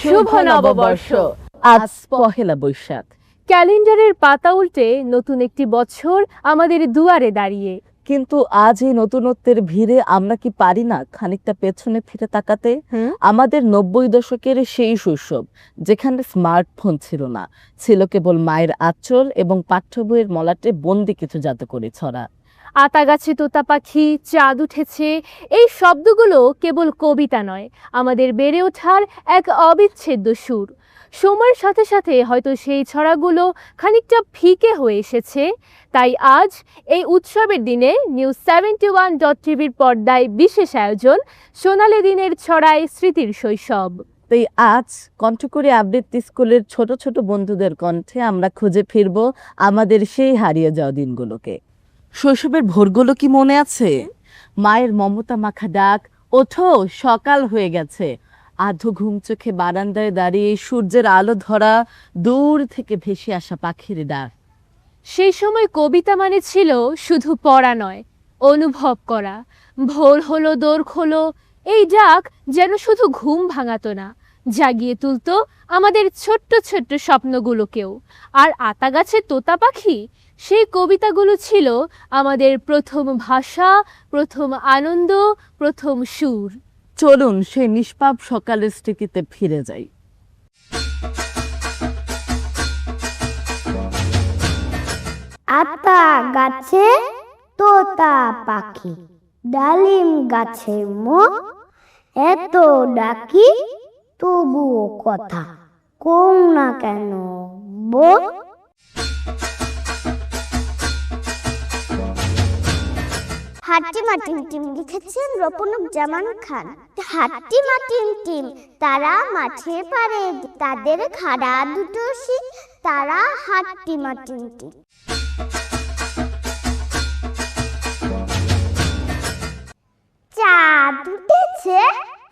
শুভ নববর্ষ। আজ পহেলা বৈশাখ। ক্যালেন্ডারের পাতা উল্টে নতুন একটি বছর আমাদের দুয়ারে দাঁড়িয়ে। কিন্তু আজ এই নতুনত্বের ভিড়ে আমরা কি পারি না খানিকটা পেছনে ফিরে তাকাতে? আমাদের ৯০ দশকের সেই শৈশব, যেখানে স্মার্টফোন ছিল না, ছিল কেবল মায়ের আঁচল এবং পাঠ্য বইয়ের মলাটে বন্দি কিছু জাদুকরি ছড়া। আতা গাছে তোতা পাখি, চাঁদ উঠেছে, এই শব্দগুলো কেবল কবিতা নয়, আমাদের বেড়ে ওঠার এক অবিচ্ছেদ্য সুর। সময়ের সাথে সাথে হয়তো সেই ছড়াগুলো খানিকটা ফিকে হয়ে এসেছে। তাই আজ এই উৎসবের দিনে নিউজ71.টিভির পর্দায় বিশেষ আয়োজন, সোনালী দিনের ছড়ায় স্মৃতির শৈশব। তাই আজ কণ্ঠকরী আবৃত্তি স্কুলের ছোট ছোট বন্ধুদের কণ্ঠে আমরা খুঁজে ফিরব আমাদের সেই হারিয়ে যাওয়া দিনগুলোকে। শৈশবের ভোরগুলো কি মনে আছে? মায়ের মমতা মাখা ডাক, ওঠো সকাল হয়ে গেছে। আধো ঘুম চোখে বারান্দায় দাঁড়িয়ে সূর্যের আলো ধরা, দূর থেকে ভেসে আসা পাখির ডাক। সেই সময় কবিতা মানে ছিল শুধু পড়া নয়, অনুভব করা। ভোর হলো দোর খোলো, এই ডাক যেন শুধু ঘুম ভাঙাতো না, জাগিয়ে তুলতো আমাদের ছোট্ট ছোট্ট স্বপ্নগুলোকেও। আর আতা গাছে তোতা পাখি, সেই কবিতাগুলো ছিল আমাদের প্রথম ভাষা, প্রথম আনন্দ, প্রথম সুর। চলুন সেই নিষ্পাপ সকালের স্মৃতিতে ফিরে যাই। আতা গাছে তোতা পাখি, ডালিম গাছে এত ডাকি, তবুও কথা কও না কেন বউ। হাট্টিমা টিম টিম লিখেছেন রপনুক জামান খান। হাট্টিমা টিম টিম তারা মাঠে পারে, তাদের খাড়া দুটো শিং, তারা হাট্টিমা টিম টিম। চাঁদ উঠেছে,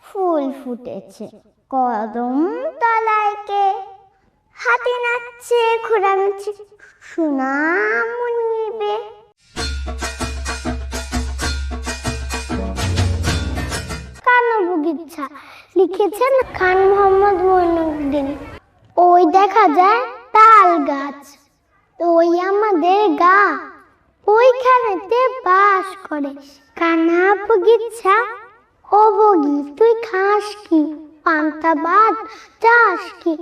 ফুল ফুটেছে, কদম তলায় কে, হাতি নাচছে, ঘোড়া নাচছে, সোনামণি বে। কানবগিচ্ছা লিখেছেন খান মোহাম্মদ মঈনুদ্দিন। ওই দেখা যায় তাল গাছ, ওই আমাদের গা, ওইখানেতে বাস করে কানা বগিচ্ছা। ও বগি তুই খাস কি, পান্তা ভাত চাস কি?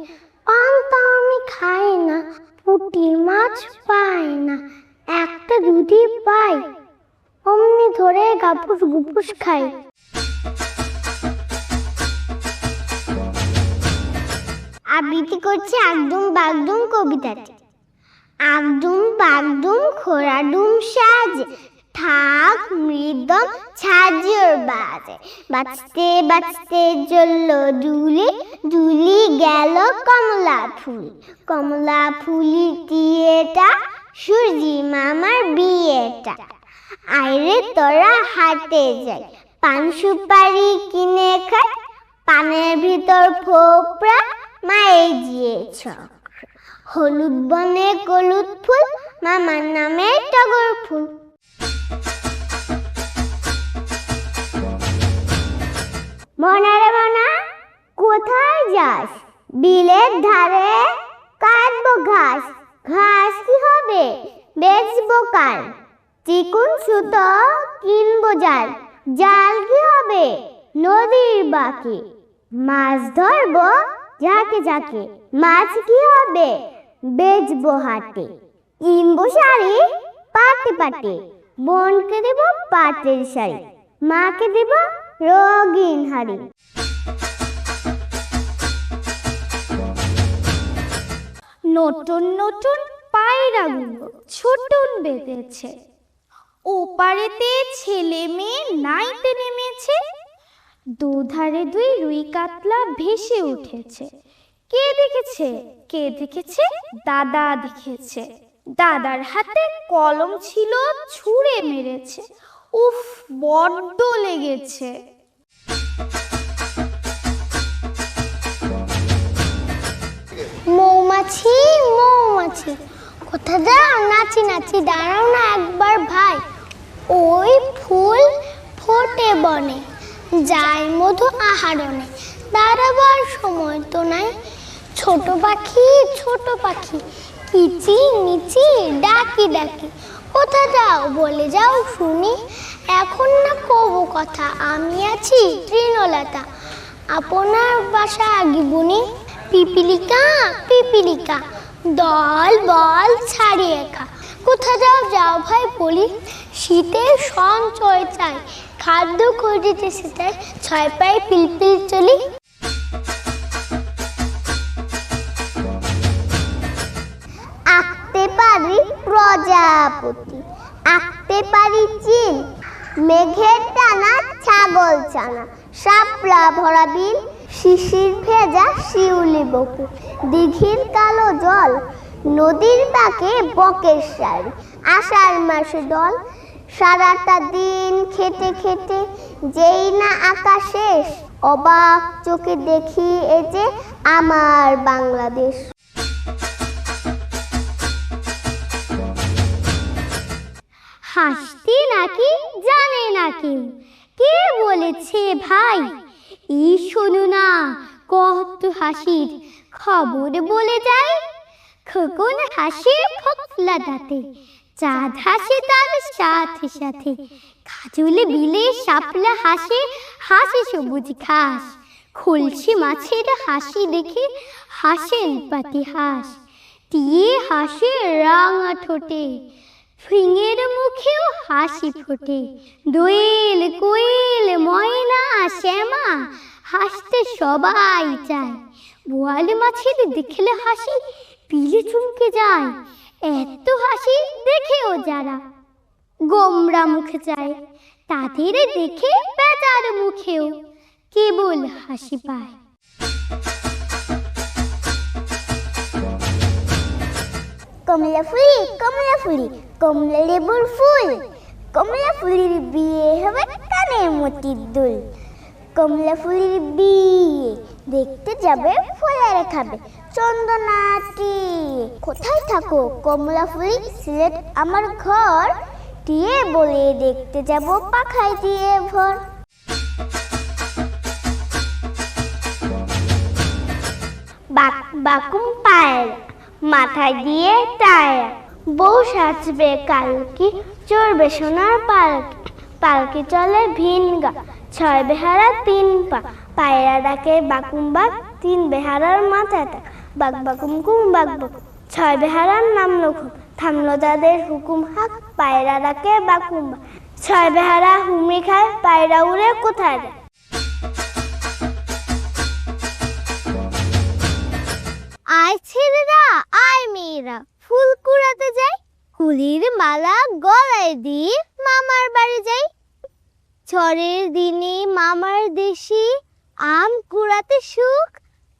পান্তা আমি খাই না, পুঁটি মাছ পাই না, একটা যদি পাই অমনি ধরে গাপুস গুপুস খাই। আবৃত্তি করছে আগডুম বাগডুম কবিতাটি। আগডুম বাগডুম খোরাডুম সাজে, ঠাক মৃদম ছাজির বাজে, বাজতে বাজতে জ্বলল ডুলি, ডুলি গেল কমলা ফুল, কমলা ফুলির টিয়েটা, সূর্যি মামার বিয়েটা। আইরে তোরা হাটে যাই, পান সুপারি কিনে খাই, পানের ভিতর ফোপরা, মায়ের জিয়ে চক্র, হলুদ বনে হলুদ ফুল, মামার নামে টগর ফুল। মনারে মনা কোথায় যাস? বিলের ধারে কাটবো ঘাস, ঘাস কি হবে বেচবো কাল, চিকুন সুতো কিনবো জাল, জাল কি হবে নদীর বাকি, মাছ ধরবো ঝাঁকে ঝাঁকে, মাছ কি হবে বেচবো হাটে, কিনবো শাড়ি পাটে পাটে, বোনকে দেব পাটের শাড়ি, মাকে দেব রঙিন হাড়ি। নতুন নতুন পায়রাগুলো ছোটন বেঁধেছে, ওপারেতে ছেলে মেয়ে নাইতে নেমেছে, দুধারে দুই রুই কাতলা ভেসে উঠেছে। কে দেখেছে? কে দেখেছে? দাদা দেখেছে। দাদার হাতে কলম ছিল, ছুঁড়ে মেরেছে, উফ বড্ড লেগেছে। মৌমাছি মৌমাছি কোথা যাও নাচি নাচি, দাঁড়াও না একবার ভাই, ওই ফুল ফোটে বনে, যায় মধু আহরণে, দাঁড়াবার সময় তো নাই। ছোট পাখি কিচি মিচি ডাকি ডাকি, কোথা যাও বলে যাও শুনি। এখন না কব কথা, আমি আছি তৃণলতা, আপনার বাসা আগিবুনি। পিপিলিকা দল বল ছাড়িয়ে খা, কোথা যাও যাও ভাই বলি। শীতের সঞ্চয় চাই, খাদ্য খুঁজিতেছে তাই, 6 পায়ে পিলপিল চলি। আঁকতে পারি প্রজাপতি, আঁকতে পারি চিল, মেঘের টানা ছাগল ছানা, শাপলা ভরা বিল, শিশির ভেজা শিউলি বকুল, দিঘির কালো জল, নদীর বাঁকে বকের শাড়ি, আষাঢ় মাসে দল। সারাটা দিন খেতে খেতে যেই না আকাশ শেষ, অবাক চোখে দেখি এ যে আমার বাংলাদেশ। হাসতে নাকি জানে না কেউ, কে বলেছে ভাই? এই শোনো না কত হাসির খবর বলে যায়। খোকন হাসে ফোকলা দাঁতে, চাঁদ হাসে তার সাথে সাথে, খাজুল বিলে শাপলা হাসে সবুজ ঘাস। খলসি মাছের হাসি দেখে হাসেন পাতি হাঁস, টিয়ে হাসে রাঙা ঠোঁটে, ফিঙের মুখেও হাসি ফোটে। দোয়েল কোয়েল ময়না শ্যামা হাসতে সবাই চায়, বোয়াল মাছের দেখলে হাসি পিলে চুমকে যায়। এত হাসি দেখেও যারা গোমরা মুখে যায়, তাদের দেখে বেচার মুখেও কেবল হাসি পায়। কমলা ফুলি কমলা লেবুর ফুল, কমলা ফুলির বিয়ে হবে কানে মতির দুল। কমলা ফুলির বিয়ে দেখতে যাবে, ফলের খাবে চন্দনাটি। কোথায় থাকো কমলা ফুলি? সিলেট আমার ঘর, টিয়ে বলে দেখতে যাব পাখায় দিয়ে ভর। বাকুম পায়ের মাথায় দিয়ে টায়ার, বউ সাজবে কালকি, চড়বে সোনার পালকি চলে ভিনগা, 6 বেহারা 3 পা, পায়রা ডাকে বাকুম বাক, 3 বেহারার মাথায় টাক, বাক বাকুম কুম বাক বাক, 6 বেহারার নামলো খুব, থামলো তাদের হুকুম হাক, পায়রা ডাকে বাকুম বাক, 6 বেহারা হুমড়ি খায়, পায়রা উড়ে কোথায় যায়। আয় ছেলেরা আয় মেয়েরা, ফুল কুড়াতে যাই, কুলির মালা গলায় দিয়ে মামার বাড়ি যাই। ঝড়ের দিনে মামার দেশে আম কুড়াতে সুখ,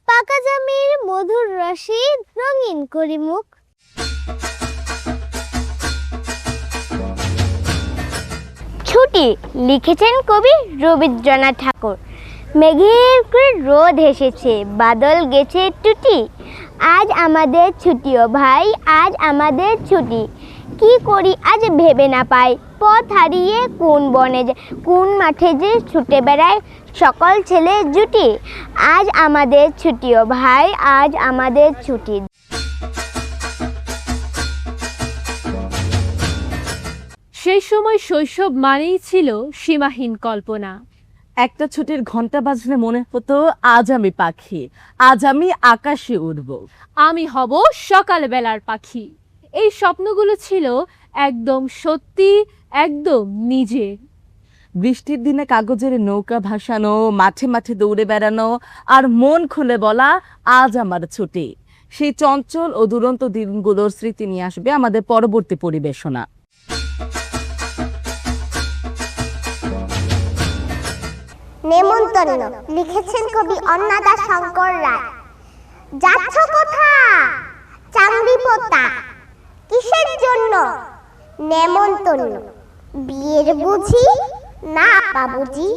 পাকা জামের মধুর রসে রঙিন করি মুখ। ছুটি লিখেছেন কবি রবীন্দ্রনাথ ঠাকুর। মেঘের করে রোদ এসেছে, বাদল গেছে টুটি, আজ আমাদের ছুটি ও ভাই, আজ আমাদের ছুটি। কি করি আজ ভেবে না পাই, পথ হারিয়ে কোন বনে যায়, কোন মাঠে যে ছুটে বেড়ায় সকল ছেলে জুটি। আজ আমাদের ছুটি ও ভাই, আজ আমাদের ছুটি। সেই সময় শৈশব মানেই ছিল সীমাহীন কল্পনা। একটা ছুটির ঘন্টা বাজলে মনে হতো আজ আমি পাখি, আজ আমি আকাশে উড়ব, আমি হব সকালবেলার পাখি। এই স্বপ্নগুলো ছিল একদম সত্যি, একদম নিজে। বৃষ্টির দিনে কাগজের নৌকা ভাসানো, মাঠে মাঠে দৌড়ে বেড়ানো, আর মন খুলে বলা আজ আমার ছুটি। সেই চঞ্চল ও দুরন্ত দিনগুলোর স্মৃতি নিয়ে আসবে আমাদের পরবর্তী পরিবেশনা। নেমন্তন্ন লিখেছেন কবি অন্নদা শঙ্কর রায়। যাচ্ছ কোথা চাংড়ি পোতা, কিসের জন্য? নেমন্তন্ন। বিয়ের বুঝি? না বাবুজি।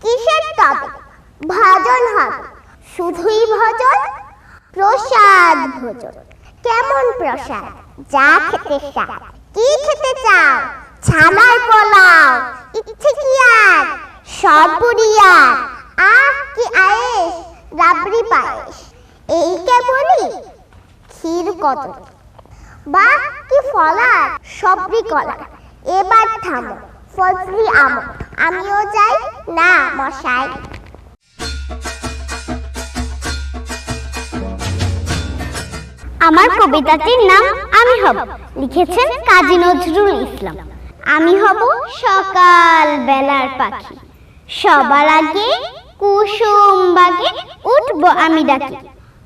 কিসের তবে? ভজন হবে। শুধুই ভজন? প্রসাদ ভোজন। কেমন প্রসাদ? যা খেতে চাও। কি খেতে চাও? ছানার পোলাও। ইচ্ছে কি আর? সব বুড়িয়া। আহ কি আয়েস। রাবড়ি পায়েস, এই কেবলই ক্ষীর কত, বা কি ফলার সবরি কলা। এবার থামো, ফজলি আমো, আমিও যাই না মশাই। আমার কবিতাটির নাম আমি হব, লিখেছেন কাজী নজরুল ইসলাম। আমি হব সকাল বেলার পাখি, সবার আগে কুসুম বাগে উঠবো আমি ডাকি।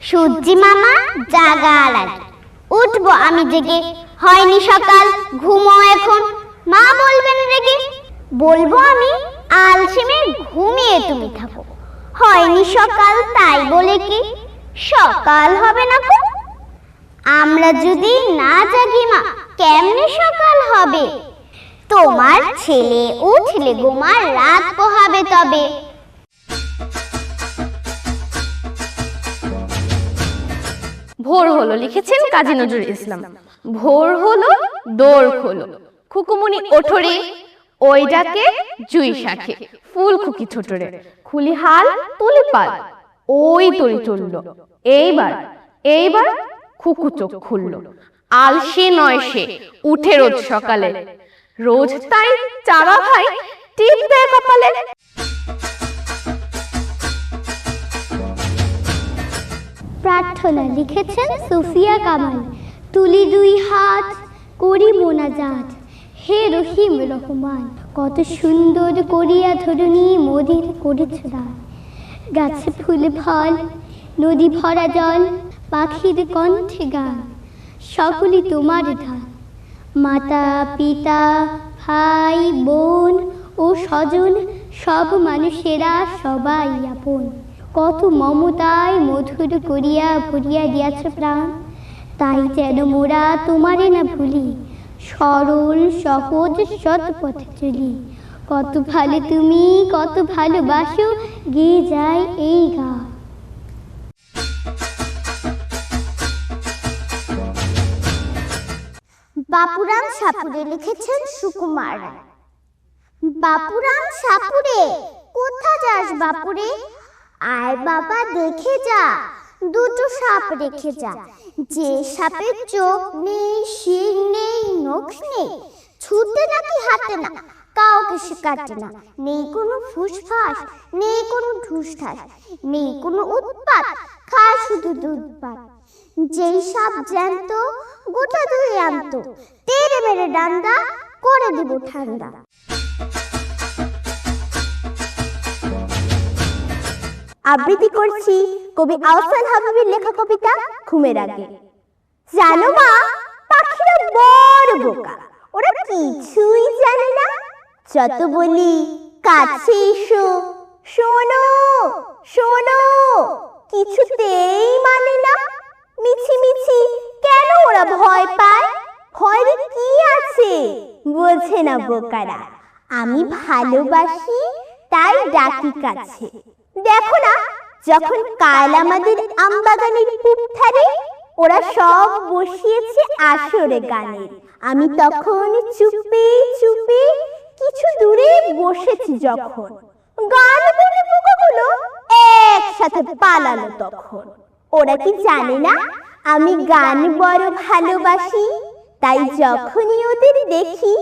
সূর্যি মামা জাগার আগে উঠবো আমি জেগে। হয়নি সকাল, ঘুমো এখন, মা বলবেন রেগে। বলবো আমি আলসেমে, ঘুমিয়ে তুমি থাকো। হয়নি সকাল, তাই বলে কি সকাল হবে না কো? আমরা যদি না জাগি মা, কেমনে সকাল হবে? তোমার ছেলে উঠলে গোমা, রাত পোহাবে তবে। ভোর হলো, লিখেছেন কাজী নজরুল ইসলাম। ভোর হলো, দোর খোলো, খুকুমনি ওঠরে, ওই ডাকে জুই শাখে, ফুল খুকি ছোটরে, খুলি হাল তুলি পাল, ওই তরি চললো। এইবার এইবার খুকু চোখ খুললো, আলসে নয় সে, উঠে রোজ সকালে, রোজ তাই চারা ভাই টিপ দেয় কপালে। প্রার্থনা, লিখেছেন সুফিয়া কামাল। তুলি দুই হাত, করি মোনাজাত, হে রহিম রহমান। কত সুন্দর করিয়া ধরুনি মোদের করেছ দান। গাছে ফুল ফল, নদী ভরা জল, পাখির কণ্ঠে গান, সকলই তোমার দান। মাতা পিতা ভাই বোন ও স্বজন, সব মানুষেরা সবাই আপন। কত মমতায় মধুর করিয়া ভরিয়া দিয়াছ প্রাণ, তাই যেন মোরা তোমারে না ভুলি, সরল সহজ সৎ পথে চলি। কত ভালো তুমি, কত ভালোবাসো, গেয়ে যায় এই গান। বাপুরাম সাপুরে, লিখেছেন সুকুমার রায়। বাপুরাম সাপুরে, কোথা যাস বাপুরে? আয় বাবা দেখে যা, দুটো সাপ রেখে যা। যে সাপের চোখ নেই, শিং নেই, নখ নেই, ছুটে নাকি হাঁটে না, কাউকে সে কাটে না। নেই কোনো ফুসফাস, নেই কোনো ঢুসঢাস, নেই কোনো উৎপাত, খায় শুধু দুধ পাত। যেই সাপ জ্যান্ত, গোটা দুই আনত, তেরে মেরে ডান্ডা করে দিব ঠান্ডা। আবৃত্তি করছি কবি আহসান হাবিবের লেখা কবিতা ঘুমের আগে। জানো মা, পাখিরা বড় বোকা, ওরা কিছুই জানে না। যত বলি কাছে এসো, শোনো শোনো, কিছুতেই মানে না। মিছি মিছি কেন ওরা ভয় পায়? ভয়ের কি আছে বোঝে না বোকারা। আমি ভালোবাসি তাই ডাকি কাছে। দেখো না, যখন কাল আমাদের আমবাগানের পূব ধারে ওরা সব বসিয়েছে আসরে গানের, আমি তখন চুপে চুপে কিছু দূরে বসেছি। যখন গান বলে পোকাগুলো একসাথে পালালো, তখন ওরা কি জানে না আমি গান বড় ভালোবাসি? তাই যখনই ওদের দেখি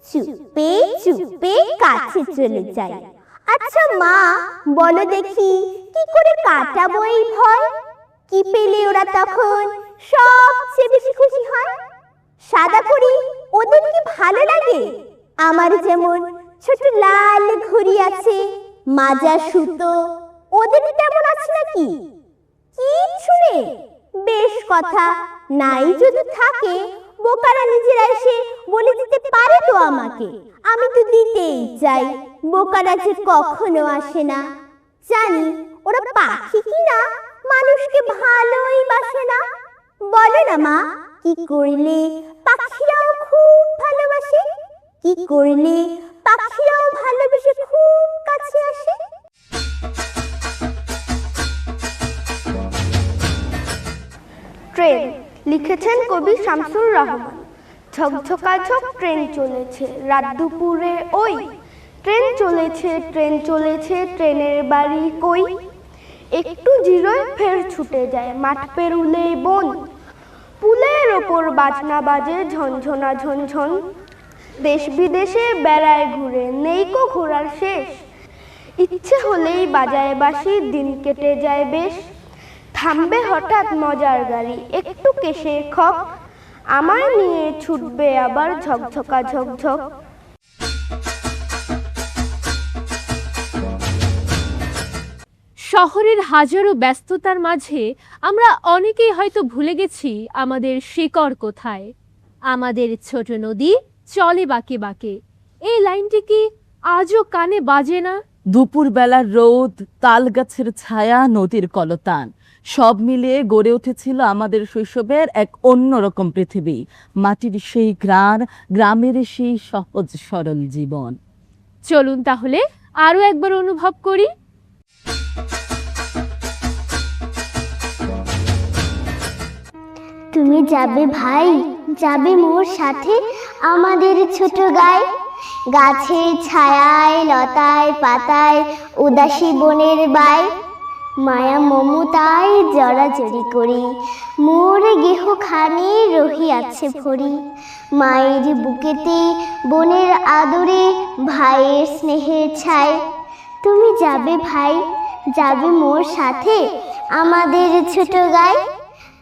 চুপে চুপে কাছে চলে যাই। আচ্ছা মা, বলো দেখি কি করে কাটাবো এই ভয়? কি পেলে ওরা তখন সবচেয়ে বেশি খুশি হয়? সাদা করি ওদের কি ভালো লাগে? আমার যেমন ছোট লাল ঘড়ি আছে, মাজা সুতো, ওদের তেমন আছে নাকি? কিচ্ছু নেই। বেশ কথা, নাই যদি থাকে বোকারা নিজেরা এসে বলে দিতে পারে তো আমাকে, আমি তো দিতেই চাই। বোকারা যে কখনো আসে না। জানি ওরা পাখি কিনা মানুষকে ভালোই বাসে না। বলো না মা, কি করলে পাখিরাও খুব ভালোবাসে? কি করলে পাখিরাও ভালোবেসে খুব কাছে আসে? ট্রেন, লিখেছেন কবি শামসুর রহমান। ঝকঝকাঝক ট্রেন চলেছে রাত দুপুরে, ওই ট্রেন চলেছে ট্রেন চলেছে, ট্রেনের বাড়ি কই? একটু জিরোয় ফের ছুটে যায়, মাঠ পেরুলেই বন। পুলের ওপর বাজনা বাজে ঝনঝনা ঝনঝন। দেশ বিদেশে বেড়ায় ঘুরে, নেই কো ঘোরার শেষ। ইচ্ছে হলেই বাজায় বাঁশি, দিন কেটে যায় বেশ। থামবে হঠাৎ মজার গাড়ি, একটু কেশে খক, আমায় নিয়ে ছুটবে আবার ঝকঝকা ঝকঝক। শহরের হাজারো ব্যস্ততার মাঝে আমরা অনেকেই হয়তো ভুলে গেছি আমাদের শিকড় কোথায়। আমাদের ছোট নদী চলে বাঁকে বাঁকে, এই লাইনটি কি আজও কানে বাজে না? দুপুরবেলার রোদ, তাল গাছের ছায়া, নদীর কলতান, সব মিলিয়ে গড়ে উঠেছিল আমাদের শৈশবের এক অন্যরকম পৃথিবী। মাটির সেই গ্রাম, গ্রামের সেই সহজ সরল জীবন। চলুন তাহলে আরও একবার অনুভব করি। তুমি যাবে ভাই, যাবে মোর সাথে আমাদের ছোট গায়ে। গাছের ছায়ায়, লতায় পাতায়, উদাসী বনের বায়, মায়া মমতায় জড়াজড়ি করি, মোর গেহখানি রহিয়াছে ভরি। মায়ের বুকেতে বনের আদরে, ভাইয়ের স্নেহের ছায়। তুমি যাবে ভাই, যাবে মোর সাথে আমাদের ছোট গায়ে।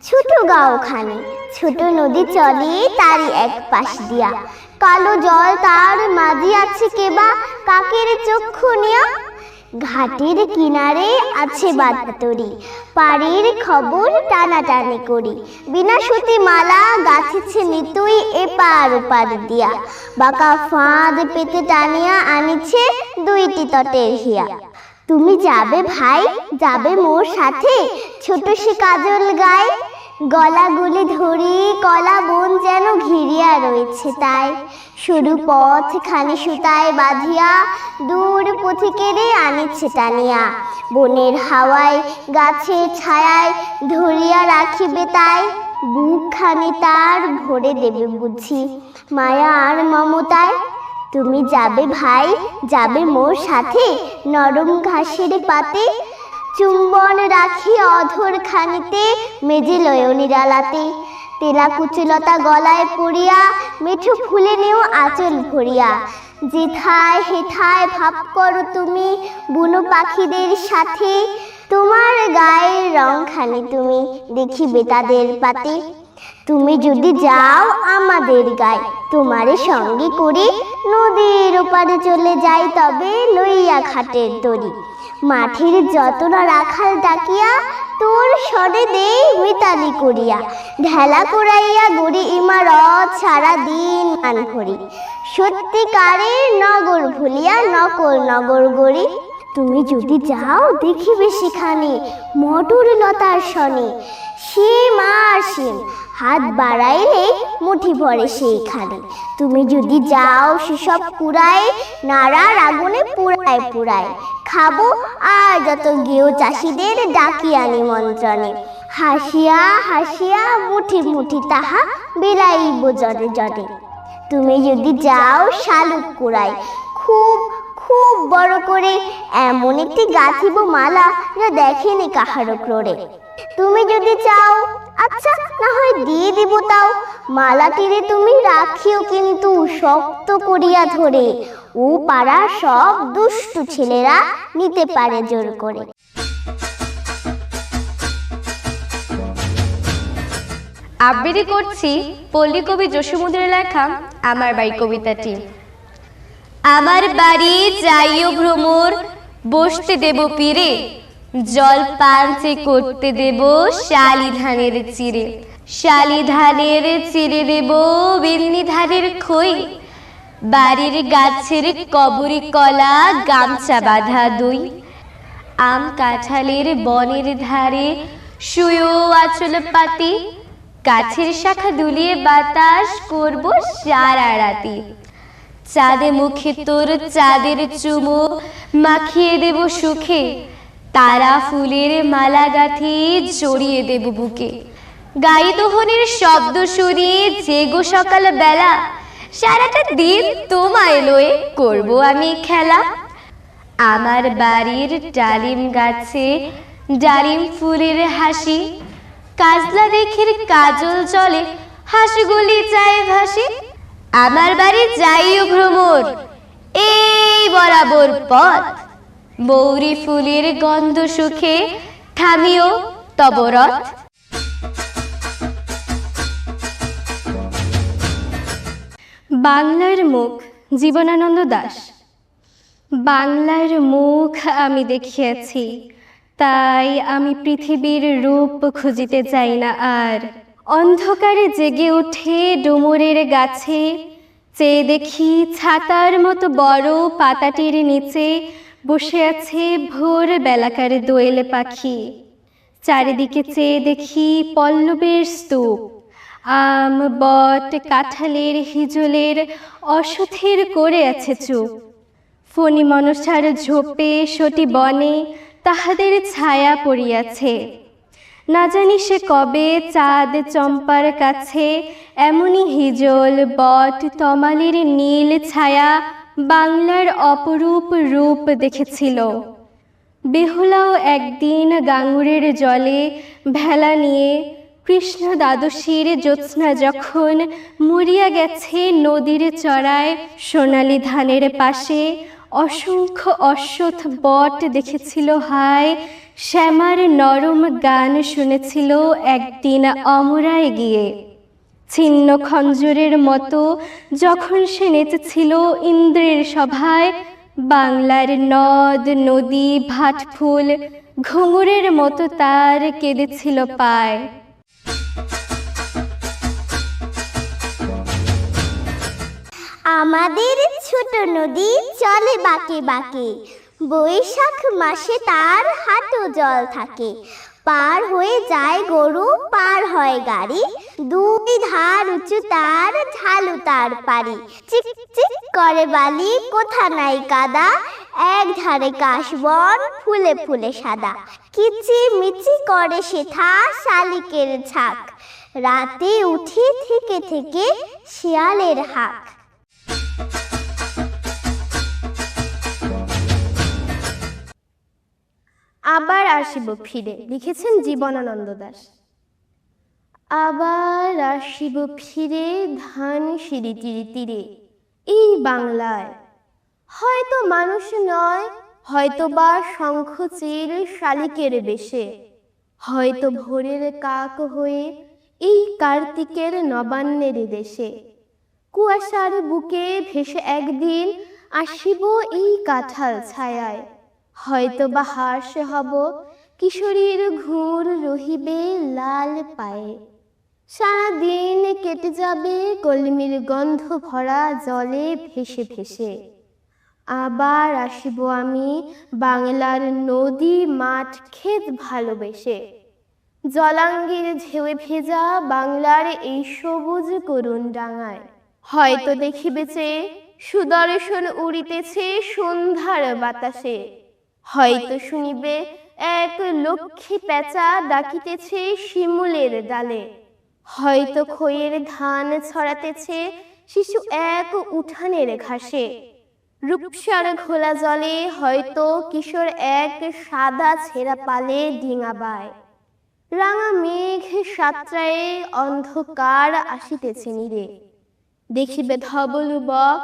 ছোট গাঁওখানে ছোট নদী চলে তারই এক পাশ দিয়া, কালো জল তার মাঝি আছে কেবা কাকের চক্ষু নিয়া। ঘাটের কিনারে আছে বাতাতরি, পাড়ির খবর টানাটানি করি। বিনা সুতি মালা গাছেছে নিতুই এপার ওপার দিয়া, বাঁকা ফাঁদ পেতে টানিয়া আনিছে দুইটি তটের হিয়া। তুমি যাবে ভাই, যাবে মোর সাথে ছোট সে কাজল গায়ে। গলাগুলি ধরি কলা বন যেন ঘিরিয়া রয়েছে তাই, সরু পথ খানি সুতায় বাঁধিয়া, দূর পথিকেরে আনিছে টানিয়া। বনের হাওয়ায় গাছের ছায়ায় ধরিয়া রাখিবে তাই, বুক খানি তার ভরে দেবে বুঝি মায়া আর মমতায়। তুমি যাবে ভাই, যাবে মোর সাথে নরম ঘাসের পাতে, চুম্বন রাখি অধর খানিতে মেজে লয় নিরালাতে। তেলা কুচলতা গলায় পড়িয়া, মিঠু ফুলে নেও আঁচল ভরিয়া। যেথায় হেথায় ভাব করো তুমি বুনো পাখিদের সাথে, তোমার গায়ের রং খানি তুমি দেখিবে তাদের পাতে। তুমি যদি যাও আমাদের গায়ে, তোমারে সঙ্গে করে নদীর ওপারে চলে যাই তবে লইয়া ঘাটের দড়ি। মাঠের যতনা রাখাল ডাকিয়া, তোর স্বরে দেই মিতালি করিয়া। ঢেলা করাইয়া গড়ি ইমারত সারা দিন মান ভরি, সত্যিকারের নগর ভুলিয়া নকল নগর গড়ি। তুমি যদি যাও দেখিবে সেখানে মটর লতার সনে, শিম আর শিম হাত বাড়াইলে মুঠি ভরে সেইখানে। তুমি যদি যাও সেসব কুড়ায়, নাড়ার আগুনে পুড়ায় পুড়ায় খাবো আর যত গেও চাষিদের ডাকিয়া নিমন্ত্রণে। হাসিয়া হাসিয়া মুঠি মুঠি তাহা বিলাইব জনে জনে। তুমি যদি যাও শালুক কুড়ায়, খুব খুব বড় করে এমন একটি গাঁথিব মালা যা দেখেনি কাহারো ক্রোড়ে। তুমি যদি চাও, আচ্ছা না হয় দিয়ে দিব তাও, মালাটিরে তুমি রাখিও কিন্তু শক্ত করিয়া ধরে, ও পাড়ার সব দুষ্টু ছেলেরা নিতে পারে জোর করে। আবৃত্তি করছি পল্লী কবি জসীমউদ্দিনের লেখা আমার বাড়ি কবিতাটি। আমার বাড়ি যাইও ভ্রমর, বসতে দেব পীরে, জল পাঞ্চে করতে দেব শালি ধানের চিড়ে। শালি ধানের চিড়ে দেব বিন্নি ধানের খই, বাড়ির গাছের কবরি কলা গামছা বাঁধা দই। আম কাঁঠালের বনের ধারে শুয়েও আঁচল পাতি, গাছের শাখা দুলিয়ে বাতাস করব সারা রাতি। চাঁদে মুখে তোর চাঁদের চুমো মাখিয়ে দেব সুখে, তারা ফুলের মালা গাঁথি জড়িয়ে দেব বুকে। গাই দোহনের শব্দ শুনিয়ে জেগো সকাল বেলা, সারাটা দিন তোমায় লয়ে করব আমি খেলা। আমার বাড়ির ডালিম গাছে ডালিম ফুলের হাসি, কাজলা দেখের কাজল জলে হাঁসগুলি চায় ভাসি। আমার বাড়ি যাইও ভ্রমর, এই বরাবর পথ, বৌরি ফুলের গন্ধ সুখে থামিও তব রথ। বাংলার মুখ, জীবনানন্দ দাশ। বাংলার মুখ আমি দেখিয়াছি, তাই আমি পৃথিবীর রূপ খুঁজিতে চাই না আর। অন্ধকারে জেগে উঠে ডুমুরের গাছে, চেয়ে দেখি ছাতার মতো বড় পাতাটির নিচে বসে আছে ভোর বেলাকার দোয়েল পাখি। চারিদিকে চেয়ে দেখি পল্লবের স্তূপ, আম বট কাঁঠালের হিজলের অসথের করে আছে চুপ। ফণি মনসার ঝোপে সটি বনে তাহাদের ছায়া পড়িয়াছে। না জানি সে কবে চাঁদ চম্পার কাছে এমনি হিজল বট তমালের নীল ছায়া বাংলার অপরূপ রূপ দেখেছিল। বেহুলাও একদিন গাঙ্গুরের জলে ভেলা নিয়ে কৃষ্ণ দ্বাদশীর জ্যোৎস্না যখন মরিয়া গেছে নদীর চড়ায় সোনালি ধানের পাশে অসংখ্য অশ্বত্থ বট দেখেছিল হায়। শ্যামার নরম গান শুনেছিল একদিন অমরায় গিয়ে। ছিন্ন খঞ্জরের মতো যখন সে নেচেছিল ইন্দ্রের সভায়, বাংলার নদ নদী ভাটফুল ঘুঙুরের মতো তার কেঁদেছিল পায়। আমাদের ছোট নদী চলে বাঁকে বাঁকে, বৈশাখ মাসে তার হাঁটু জল থাকে। পার হয়ে যায় গরু, পার হয় গাড়ি, দুই ধার উঁচু তার, ঢালু তার পারি। চিক চিক করে বালি, কোথা নাই কাদা, এক ধারে কাশবন ফুলে ফুলে সাদা। কিচি মিচি করে সেথা শালিকের ঝাঁক, রাতে উঠে থেকে থেকে শিয়ালের হাঁক। আবার আসিব ফিরে, লিখেছেন জীবনানন্দ দাশ। আবার আসিব ফিরে ধান সিঁড়ি তীরে তীরে, এই বাংলায়। হয়তো মানুষ নয়, হয়তো বা শঙ্খচির শালিকের বেশে, হয়তো ভোরের কাক হয়ে এই কার্তিকের নবান্নের দেশে। কুয়াশার বুকে ভেসে একদিন আসিব এই কাঁঠাল ছায়ায়, হয়তো বা হাস হব কিশোরীর ঘুর রহিবে লাল পায়ে। সারাদিন কেটে যাবে কলমির গন্ধ ভরা জলে ভেসে ভেসে। আবার আসিব আমি বাংলার নদী মাঠ ক্ষেত ভালোবেসে। জলাঙ্গির ঢেউয়ে ভেজা বাংলার এই সবুজ করুণ ডাঙায়, হয়তো দেখিবে চেয়ে সুদর্শন উড়িতেছে সন্ধ্যার বাতাসে। হয়তো শুনিবে এক লক্ষ্মী পেঁচা ডাকিতেছে শিমুলের ডালে, হয়তো খইয়ের ধান ছড়াতেছে শিশু এক উঠানের ঘাসে। রূপসার ঘোলা জলে হয়তো কিশোর এক সাদা ছেঁড়া পালে ডিঙা বায়। রাঙা মেঘ সাতরায়ে অন্ধকার আসিতেছে নীরে, দেখিবে ধবলুবক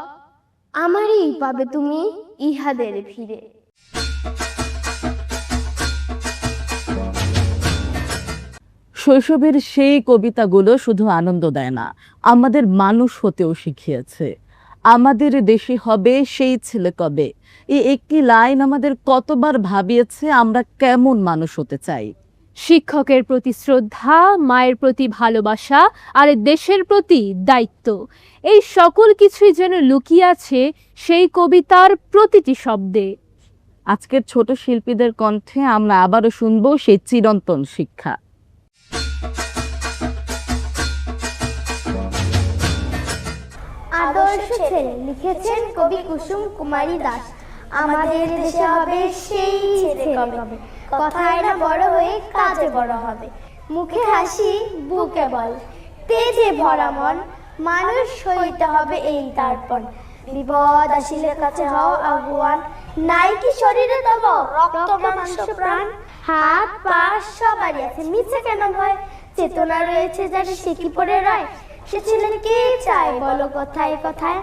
আমারই পাবে তুমি ইহাদের ভিড়ে। শৈশবের সেই কবিতাগুলো শুধু আনন্দ দেয় না, আমাদের মানুষ হতেও শিখিয়েছে। আমাদের দেশে হবে সেই ছেলে কবে, এই একটি লাইন আমাদের কতবার ভাবিয়েছে আমরা কেমন মানুষ হতে চাই। শিক্ষকের প্রতি শ্রদ্ধা, মায়ের প্রতি ভালোবাসা আর দেশের প্রতি দায়িত্ব, এই সকল কিছুই যেন লুকিয়ে আছে সেই কবিতার প্রতিটি শব্দে। আজকের ছোট শিল্পীদের কণ্ঠে আমরা আবারও শুনবো সেই চিরন্তন শিক্ষা। আদর্শ ছেলে, লিখেছেন কবি কুসুম কুমারী দাস। আমাদের দেশে হবে সেই ছেলে কবে, কথায় না বড় হয়ে কাজে বড় হবে। মুখে হাসি বুকে বল, তেজে ভরা মন, মানুষ হইতে হবে এই তারপর। বিপদ আসিলে কাছে হও আহ্বান, নাই কি শরীরে তব রক্ত মাংস প্রাণ, হাত পা সবারই আছে মিছে কেন ভয়, চেতনা রয়েছে যার সে কি পড়ে রয়, সে ছেলে কে চায় বলো কথায় কথায়,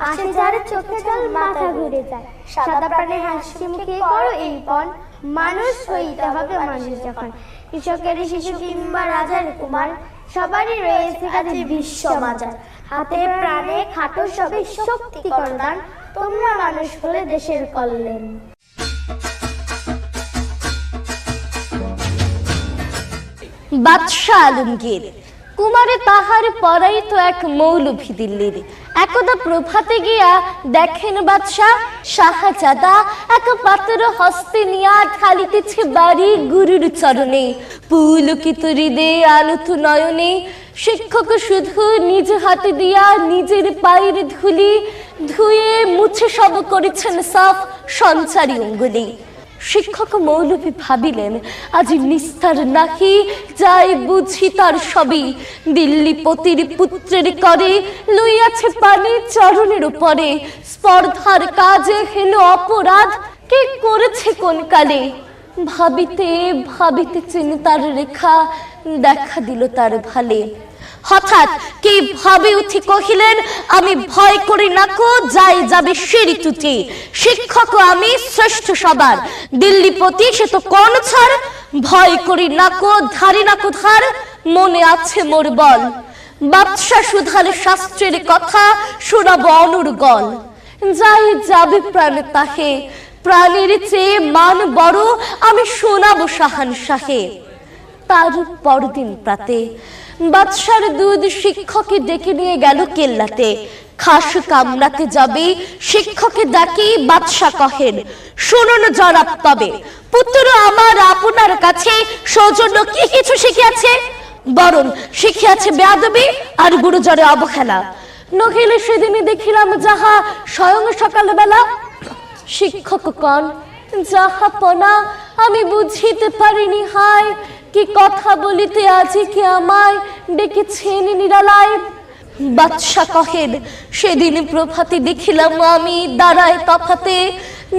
আসে যার চোখে জল মাথা ঘুরে যায়, সাদা প্রাণে হাসি মুখে করো এই পণ, মানুষ হইতে হবে মানুষ যখন, কৃষকের শিশু কিংবা রাজার কুমার, সবারই রয়েছে কাজে বিশ্ব মাজার, হাতে প্রাণে খাটো সবে শক্তিকর দান, তোমরা মানুষ হলে দেশের কল্যাণ। বাদশাহ আলমগীর কুমারে তাহার পরাই তো এক মৌলভী দিল্লির, একদা প্রভাতে গিয়া দেখেন বাদশাহ শাহজাদা এক পাত্র হস্তে নিয়া ঢালিতেছে বাড়ি গুরুর চরণে, পুলকিত হৃদে আলোত নয়নে, শিক্ষক শুধু নিজ হাতে দিয়া নিজের পায়ের ধুলি ধুয়ে মুছে সব করেছেন সাফ সঞ্চারী অঙ্গুলি। শিক্ষক মৌলভী ভাবিলেন আজ নিস্তার নাহি, যাই বুঝি তার সবই, দিল্লিপতির পুত্রের করে লইয়াছে পানি চরণের উপরে, স্পর্ধার কাজে হেন অপরাধ কে করেছে কোন কালে, ভাবিতে ভাবিতে চিন্তার রেখা দেখা দিল তার ভালে। হঠাৎ কি ভাবে উঠি কহিলেন আমি ভয় করি নাকো, যাই যাবে সেরি টুটি, শিক্ষক আমি শ্রেষ্ঠ সবার, দিল্লিপতি সে তো কোন ছাড়, ভয় করি নাকো ধারি নাকো ধার, মনে আছে মোর বল, বাদশা সুধালে শাস্ত্রের কথা শোনাবো অনুর্গল, যাই যাবে প্রাণে তাহে, প্রাণের চেয়ে মান বড় আমি শোনাবো শাহানশাহে। তার পরদিন প্রাতে বাদশার দুধ শিক্ষকে ডেকে নিয়ে গেল কেল্লাতে, খাস কামরাতে যাবে শিক্ষকে ডাকি বাদশা কহেন শুনুন জনাব তবে, পুত্র আমার আপনার কাছে সৌজন্য কি কিছু শিখিয়াছে, বরং শিখিয়াছে বেয়াদবি আর গুরুজরে অবহেলা, নহিলে সেদিনই দেখিলাম যাহা স্বয়ং সকালবেলা। শিক্ষক কন যাহাপনা আমি বুঝিতে পারিনি হায়, কি কথা বলিতে আজি কি আমায় ডেকেছেন নিরালায়। বাদশা কহেন সেদিন প্রভাতে দেখিলাম আমি দাঁড়ায় তফাতে,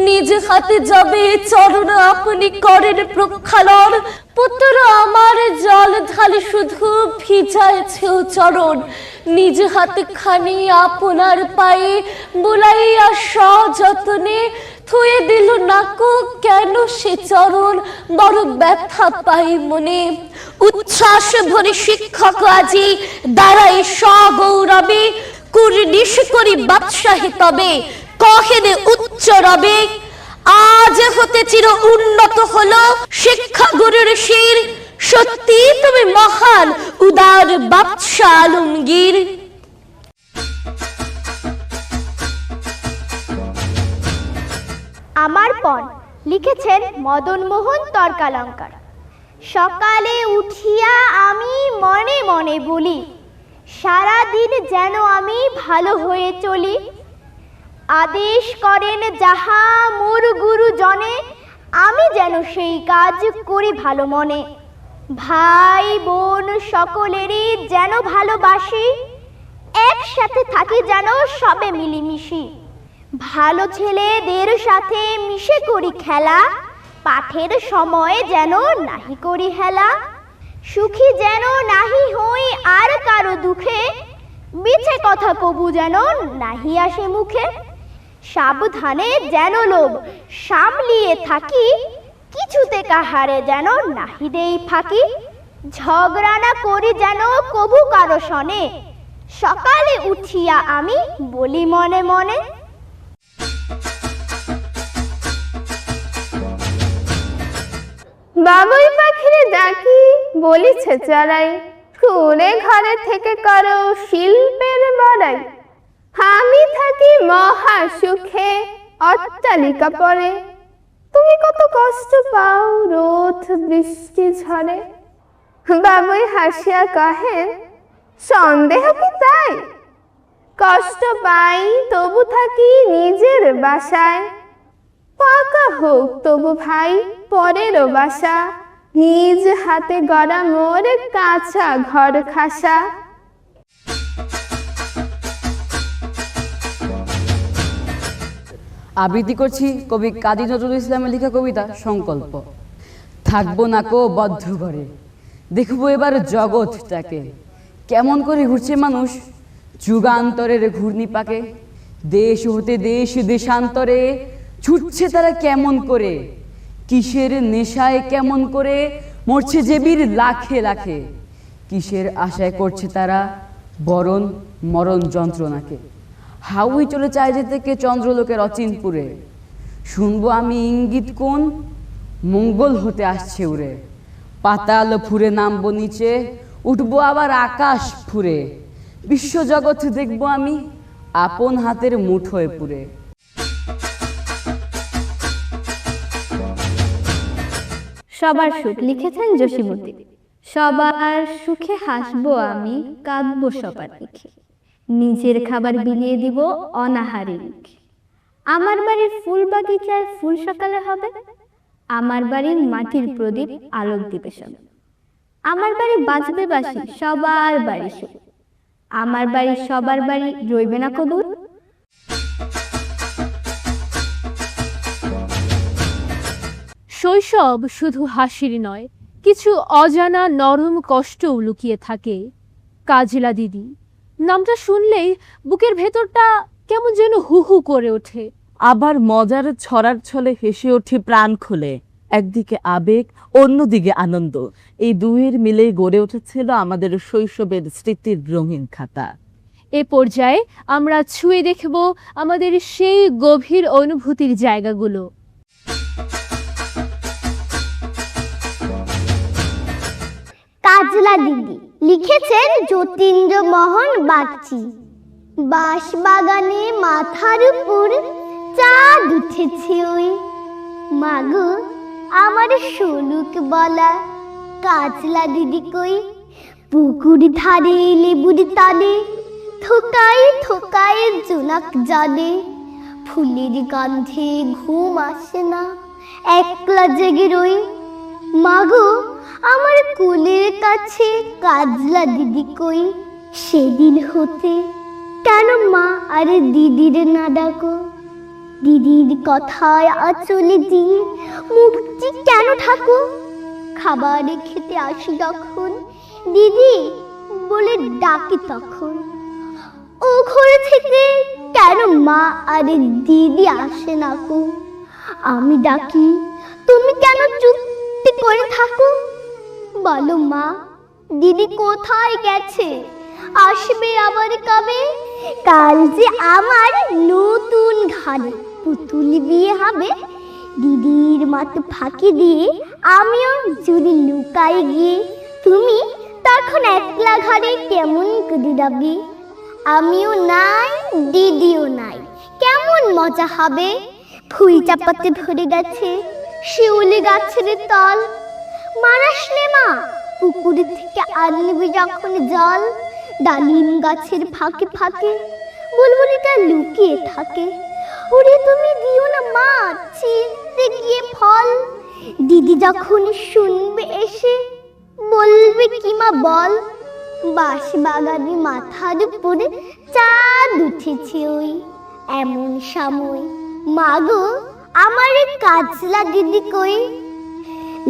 নিজ হাতে যাবে চরণ আপনি করেন প্রক্ষালন, পুত্র আমার জল ঢালে শুধু ভিজাইছে চরণ, নিজ হাতে খানি আপনার পায়ে বুলাইয়া সযত্নে, থুয়ে দিল নাকো কেন সে চরণ, বড় ব্যথা পাই মনে, উচ্ছ্বাস ভরে শিক্ষক আজি দাঁড়ায় সগৌরবে, কুর্নিশ করি বাদশাহে তবে কহেন উচ্চ রবে, আজ হতে চির উন্নত হলো শিক্ষা গুরুর শির, সত্যি তুমি মহান উদার বাদশাহ আলমগীর। আমার পণ লিখেছেন মদন মোহন তর্কালঙ্কার। সকালে উঠিয়া আমি মনে মনে বলি, সারা দিন যেন আমি ভালো হয়ে চলি, আদেশ করেন যাহা মোর গুরুজনে, আমি যেন সেই কাজ করি ভালো মনে, ভাই বোন সকলেরই যেন ভালোবাসি, একসাথে থাকি যেন সবে মিলিমিশি, ভালো ছেলেদের সাথে মিশে করি খেলা, পাঠের সময় যেন নাহি করি হেলা, সুখী যেন নাহি হই আর কারো দুঃখে, মিছে কথা কবু যেন নাহি আসে মুখে, সাবধানে যেন লোভ সামলিয়ে থাকি, কিছুতে কাহারে যেন নাহি দেই ফাঁকি, ঝগড়া না করি যেন কবু কারো শনে, সকালে উঠিয়া আমি বলি মনে মনে। বাবুই পাখিরে ডাকি বলিছে চড়াই, কুড়ে ঘরে থেকে করো শিল্পের বড়াই, আমি থাকি মহা সুখে অট্টালিকা পরে, তুমি কত কষ্ট পাও রোদ বৃষ্টি ঝড়ে। বাবুই হাসিয়া কহেন সন্দেহ কি তাই, কষ্ট পাই তবু থাকি নিজের বাসায়, পাকা হোক তবু ভাই পরেরও বাসা, নিজ হাতে গড়া মোর কাঁচা ঘর খাসা। আবৃত্তি করছি কবি কাজী নজরুল ইসলামের লেখা কবিতা সংকল্প। থাকবো না কো বদ্ধ ঘরে, দেখবো এবার জগৎটাকে, কেমন করে ঘুরছে মানুষ যুগান্তরের ঘূর্ণি পাকে। দেশ হতে দেশ দেশান্তরে ছুটছে তারা কেমন করে, কিসের নেশায় কেমন করে মরছে যে বীর লাখে লাখে। কিসের আশায় করছে তারা বরণ মরণ যন্ত্রণাকে। হাউই চলে চায় যেতে কে চন্দ্রলোকের অচিনপুরে, শুনবো আমি ইঙ্গিত কোন মঙ্গল হতে আসছে উড়ে। পাতাল ফুরে নামবো নিচে, উঠবো আবার আকাশ ফুরে, বিশ্বজগৎ দেখবো আমি আপন হাতের মুঠোয় পুরে। সবার সুখ লিখেছেন জসীমউদ্দিন। সবার সুখে হাসবো আমি, কাঁদবো সবার লিখে, নিজের খাবার বিলিয়ে দিব অনাহারে মুখে। আমার বাড়ির ফুল বাগিচায় ফুল সকালে হবে, আমার বাড়ির মাটির প্রদীপ আলোক দিবে সবে। আমার বাড়ি বাজবে বাঁশি, সবার বাড়ি সুখ, আমার বাড়ি সবার বাড়ি রইবে না কদূর। শৈশব শুধু হাসির নয়, কিছু অজানা নরম কষ্টও লুকিয়ে থাকে। কাজলা দিদি নামটা শুনলেই বুকের ভেতরটা কেমন যেন হু হু করে ওঠে। আবার মজার ছড়ার ছলে হেসে ওঠে প্রাণ খুলে। একদিকে আবেগ, অন্যদিকে আনন্দ, এই দুয়ের মিলেই গড়ে উঠেছিল আমাদের শৈশবের স্মৃতির রঙিন খাতা। এ পর্যায়ে আমরা ছুঁয়ে দেখব আমাদের সেই গভীর অনুভূতির জায়গাগুলো। কাজলা দিদি লিখেছেন যতীন্দ্র মোহন বাগচি। বাঁশ বাগানে মাথার উপর চাঁদ উঠেছে ওই, মাগো আমার শোনুক বলা কাজলা দিদি কই। পুকুর ধারে লেবুর তালে থোকায় থোকায় জোনাক জানে, ফুলের গন্ধে ঘুম আসে না একলা জেগে রই। মাগো আমার কুলের কাছে কাজলা দিদি কই। সেদিন হতে কেন মা আর দিদির না ডাকো, দিদির কথায় আঁচলে দিয়ে মুক্তি কেন থাকো। খাবার খেতে আসি যখন দিদি বলে ডাকি তখন, ও ঘর থেকে কেন মা আর দিদি আসে না কো। আমি ডাকি তুমি কেন চুপটি করে থাকো। বলো মা দিদি কোথায় গেছে, আসবে আবার কবে। কাল যে আমার নতুন ঘরে পুতুল বিয়ে হবে, দিদির মাথা ফাঁকি দিয়ে আমিও যদি লুকাই গিয়ে, তুমি তখন একলা ঘরে কেমন করে যাবে। আমিও নাই দিদিও নাই, কেমন মজা হবে। ফুল চাপাতে ভরে গেছে শিউলি গাছের তল, মারাসলে মা পুকুর থেকে আনবি যখন জল। ডালিম গাছের ফাঁকে ফাঁকে বুলবুলিটা লুকিয়ে থাকে, ওরে তুমি দিও না মা ছিঁড়তে গিয়ে ফল। দিদি যখন শুনবে এসে বলবে কি মা বল। বাঁশ বাগানে মাথার উপরে চাঁদ উঠেছে ওই, এমন সময় মাগো আমার কাজলা দিদি কই।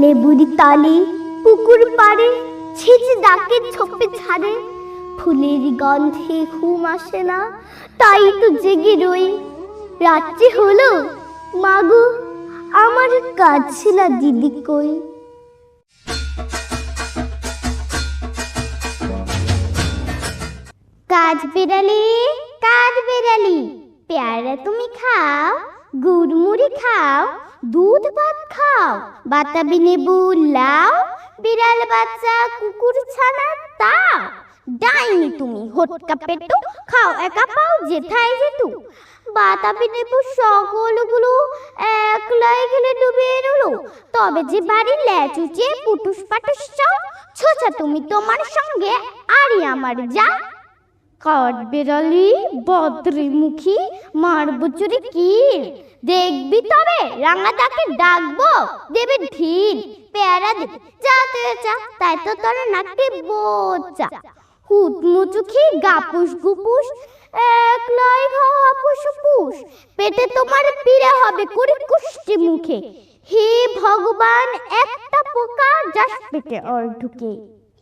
লেবুর তালে পুকুর পাড়ে ছেঁচে ডাকে ছোপে ছাড়ে, ফুলের গন্ধে ঘুম আসে না তাই তো জেগে রই। রাত্রি হলো মাগো আমার কাজলা দিদি কই। কাজ বেড়ালি পেয়ারা তুমি খাও, গুড় মুড়ি খাও, দুধ ভাত খাও, বাতাবি নেবু লাও, বিড়াল বাচ্চা কুকুর ছানা তাও। ডাইনি তুমি হটকা পেটু, খাও একা পাও যেথায় যেতু। বাতাবি নেবু সকলগুলো একলাই গেলে ডুবে এলো, তবে যে বাড়ি লেচুচে পুটুস পাটুস চাও। ছোছা তুমি তোমার সঙ্গে আরি আমার যা। কাঠ বেড়ালি বদ্রি মুখী মারব চুরি কিল, দেখবি তবে রাঙা তাকে ডাকবো দেবে ঢিল। পেয়ারা দেবে যা তুই চা, তাই তো তোর নাকি বোচা। হুতমুচুখি গাপুস গুপুস একলাই হাপুস পুষ পেটে তোমার পিড়ে হবে করে কুষ্টি মুখে। হে ভগবান, একটা পোকা যাস পেটে ওর ঢুকে।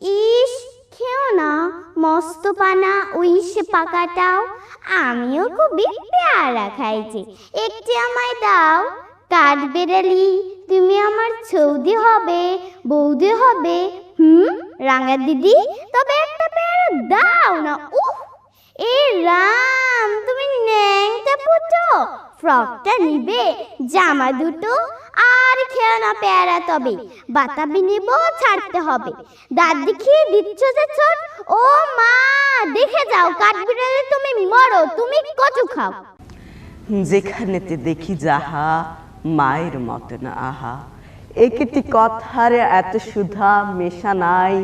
ইস, খেও না মস্ত পানা ওই সে পাকাটাও, আমিও খুবই পেয়ারা খাইছি, একটি আমায় দাও। কাঠ বেড়ালি, তুমি আমার ছৌদি হবে, বৌদি হবে। রাঙা দিদি, তবে একটা পেয়ারা দাও না। উহ, এ রাম, তুমি ন্যাংটা পুটো, ফ্রকটা নিবে, জামা দুটো, আর খেও না পেয়ারা তবে, বাতাবি নেব, ছাড়তে হবে। দাঁত দেখিয়ে দিচ্ছ যে ছোট, ও মা দেখে যাও, কাঠ বিড়ালে তুমি মরো, তুমি কচু খাও। যেখানেতে দেখি যাহা মায়ের মতো না আহা, একটি কথার এত সুধা মেশা নাই।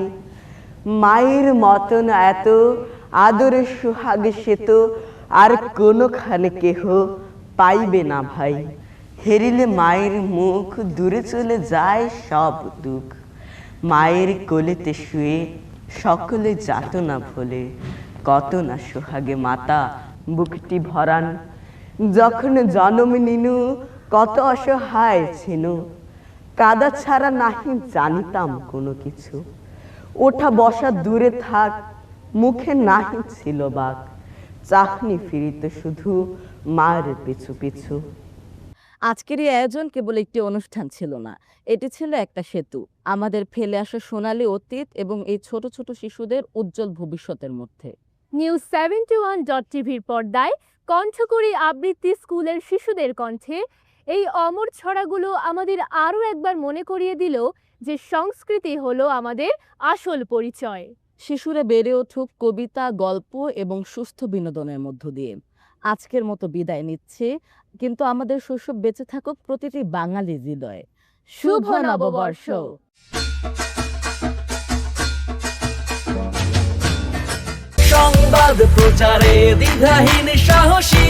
মায়ের মতন এত আদরে সুহাগ সে তো আর কোনোখানে কেহ পাইবে না ভাই। হেরিলে মায়ের মুখ, দূরে চলে যায় সব দুঃখ। মায়ের কোলেতে শুয়ে সকলে যাতনা ভোলে, কত না সোহাগে মাতা বুকটি ভরান। যখন জন্ম নিনু কত অসহায় ছিল, কাদা ছাড়া নাহি জানিতাম কোনো কিছু। ওঠা বসা দূরে থাক, মুখে নাহি ছিল বাক, চাহনি ফিরিতে শুধু মার পিছু পিছু। আজকের এই আয়োজন কেবল একটি অনুষ্ঠান ছিল না, এটি ছিল একটা সেতু আমাদের ফেলে আসা সোনালী অতীত এবং এই ছোট ছোট শিশুদের উজ্জ্বল ভবিষ্যতের মধ্যে। নিউজ 71.টিভির পর্দায় কণ্ঠকরী আবৃত্তি স্কুলের শিশুদের কণ্ঠে এই অমর ছড়াগুলো আমাদের আরও একবার মনে করিয়ে দিল যে সংস্কৃতি হলো আমাদের আসল পরিচয়। শিশুরা বেড়ে উঠুক কবিতা, গল্প এবং সুস্থ বিনোদনের মধ্য দিয়ে। আজকের মতো বিদায় নিচ্ছে, কিন্তু আমাদের শৈশব বেঁচে থাকুক প্রতিটি বাঙালি হৃদয়ে। শুভ নববর্ষ। সংবাদ প্রচারে দ্বিধাহীন সাহসী